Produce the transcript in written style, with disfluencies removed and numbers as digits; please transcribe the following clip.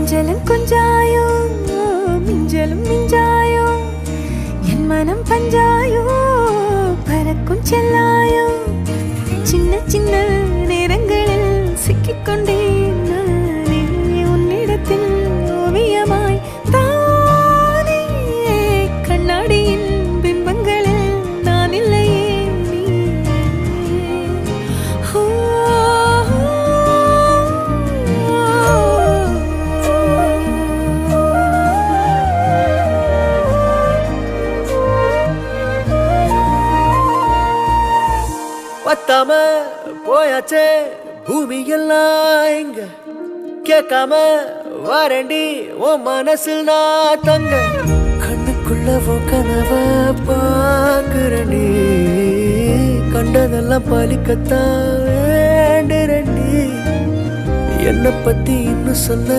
கொஞ்சலும் கொஞ்சாயோ மிஞ்சலும் மிஞ்சாயோ என் மனம் பஞ்சாயோ பறக்கும் செல்லாயோ சின்ன சின்ன நேரங்களில் சிக்கிக்கொண்டேன் நானே உன்னிடத்தில் ஓவியமாய் தானே கண்ணாடியின் பிம்பங்களில் நான் இல்லையே நீ பத்தாம போயாச்சே பூமி எல்லாம் இங்க கேட்காம வாரண்டி உன் மனசில் நான் தங்க கண்ணுக்குள்ள கனவ பாக்குறண்டி கண்டதெல்லாம் பலிக்கத்தான் வேண்டுறண்டி என்னை பத்தி இன்னும் சொல்ல